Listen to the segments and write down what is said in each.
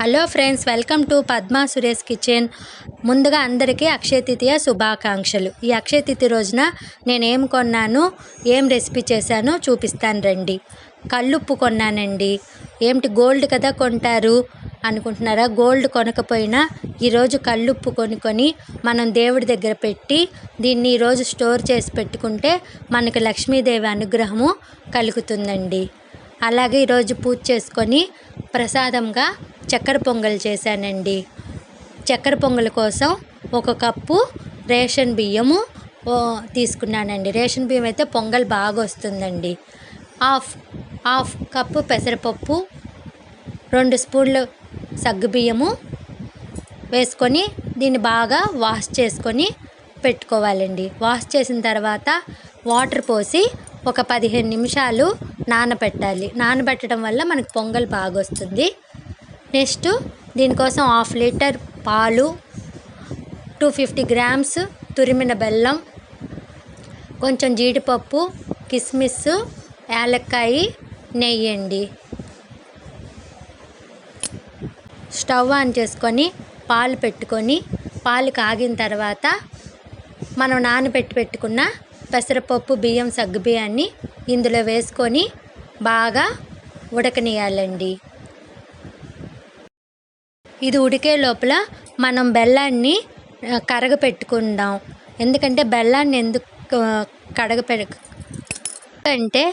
Hello friends, welcome to Padma Suresh kitchen. ముందుగా అందరికీ అక్షయ తృతీయ శుభాకాంక్షలు. ఈ అక్షయ తృతీయ రోజున నేను ఏం కొన్నాను, ఏం రెసిపీ చేశానో చూపిస్తాను రండి. కల్లుప్పు కొన్నానండి. ఏమిటి గోల్డ్ కదా కొంటారు అనుకుంటున్నారా? గోల్డ్ కొనకపోయినా ఈరోజు కల్లుప్పు కొనుక్కొని మనం దేవుడి దగ్గర పెట్టి దీన్ని ఈరోజు స్టోర్ చేసి పెట్టుకుంటే మనకు లక్ష్మీదేవి అనుగ్రహము కలుగుతుందండి. అలాగే ఈరోజు పూజ చేసుకొని ప్రసాదంగా చక్కెర పొంగల్ చేశానండి. చక్కెర పొంగల్ కోసం 1 కప్పు రేషన్ బియ్యము తీసుకున్నానండి. రేషన్ బియ్యం అయితే పొంగల్ బాగా వస్తుందండి. హాఫ్ కప్పు పెసరపప్పు, 2 స్పూన్లు సగ్గుబియ్యము వేసుకొని దీన్ని బాగా వాష్ చేసుకొని పెట్టుకోవాలండి. వాష్ చేసిన తర్వాత వాటర్ పోసి ఒక 15 నిమిషాలు నానబెట్టాలి. నానబెట్టడం వల్ల మనకు పొంగల్ బాగా వస్తుంది. నెక్స్ట్ దీనికోసం 1/2 లీటర్ పాలు, 250 గ్రామ్స్ తురిమిన బెల్లం, కొంచెం జీడిపప్పు, కిస్మిస్, యాలక్కాయ, నెయ్యి అండి. స్టవ్ ఆన్ చేసుకొని పాలు పెట్టుకొని పాలు కాగిన తర్వాత మనం పెట్టుకున్న పెసరపప్పు, బియ్యం, సగ్గుబియ్యాన్ని ఇందులో వేసుకొని బాగా ఉడకనియాలండి. ఇది ఉడికే లోపల మనం బెల్లాన్ని కరగపెట్టుకుందాం. ఎందుకంటే బెల్లాన్ని ఎందుకు అంటే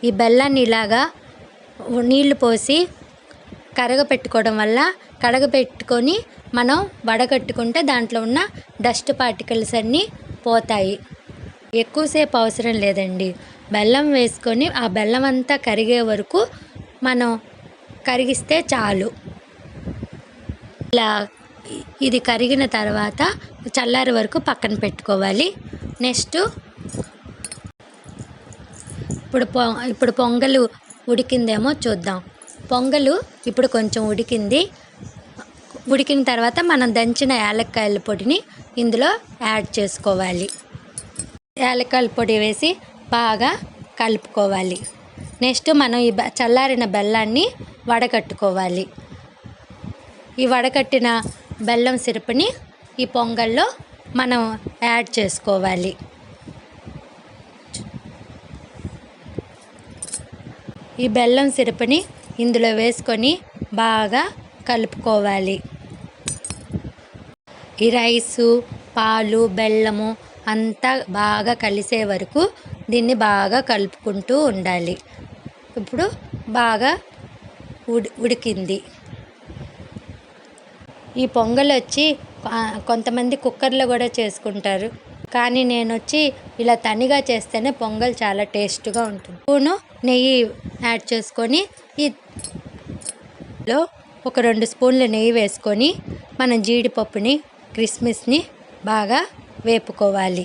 ఈ బెల్లాన్ని ఇలాగా నీళ్లు పోసి కరగపెట్టుకోవడం వల్ల కడగపెట్టుకొని మనం వడగట్టుకుంటే దాంట్లో ఉన్న డస్ట్ పార్టికల్స్ అన్నీ పోతాయి. ఎక్కువసేపు అవసరం లేదండి. బెల్లం వేసుకొని ఆ బెల్లం అంతా కరిగే వరకు మనం కరిగిస్తే చాలు. ఇలా ఇది కరిగిన తర్వాత చల్లారే వరకు పక్కన పెట్టుకోవాలి. నెక్స్ట్ ఇప్పుడు పొంగలు ఉడికిందేమో చూద్దాం. పొంగలు ఇప్పుడు కొంచెం ఉడికిన తర్వాత మనం దంచిన యాలక్కాయల పొడిని ఇందులో యాడ్ చేసుకోవాలి. యాలక్కాయల పొడి వేసి బాగా కలుపుకోవాలి. నెక్స్ట్ మనం ఈ చల్లారిన బెల్లాన్ని వడకట్టుకోవాలి. ఈ వడకట్టిన బెల్లం సిరపుని ఈ పొంగల్లో మనం యాడ్ చేసుకోవాలి. ఈ బెల్లం సిరపుని ఇందులో వేసుకొని బాగా కలుపుకోవాలి. ఈ రైసు, పాలు, బెల్లము అంతా బాగా కలిసే వరకు దీన్ని బాగా కలుపుకుంటూ ఉండాలి. ఇప్పుడు బాగా ఉడికింది. ఈ పొంగల్ వచ్చి కొంతమంది కుక్కర్లో కూడా చేసుకుంటారు, కానీ నేను వచ్చి ఇలా తనిగా చేస్తేనే పొంగల్ చాలా టేస్ట్గా ఉంటుంది. స్పూను నెయ్యి యాడ్ చేసుకొని ఈలో ఒక 2 స్పూన్ల నెయ్యి వేసుకొని మనం జీడిపప్పుని, కిస్మిస్ని బాగా వేపుకోవాలి.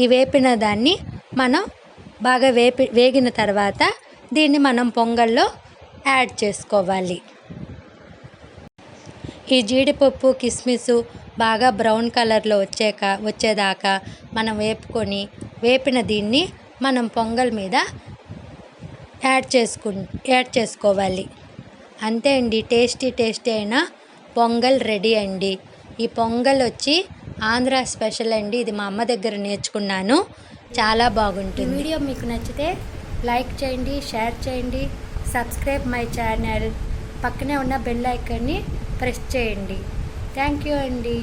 ఈ వేపిన దాన్ని మనం బాగా వేగిన తర్వాత దీన్ని మనం పొంగల్లో యాడ్ చేసుకోవాలి. ఈ జీడిపప్పు, కిస్మిస్ బాగా బ్రౌన్ కలర్లో వచ్చేదాకా మనం వేపిన దీన్ని మనం పొంగల్ మీద యాడ్ చేసుకోవాలి. అంతే అండి, టేస్టీ అయిన పొంగల్ రెడీ అండి. ఈ పొంగల్ వచ్చి ఆంధ్ర స్పెషల్ అండి. ఇది మా అమ్మ దగ్గర నేర్చుకున్నాను. చాలా బాగుంటుంది. వీడియో మీకు నచ్చితే లైక్ చేయండి, షేర్ చేయండి, సబ్స్క్రైబ్ మై ఛానల్. పక్కనే ఉన్న బెల్ ఐకాన్ని ప్రెస్ చేయండి. థ్యాంక్ యూ అండి.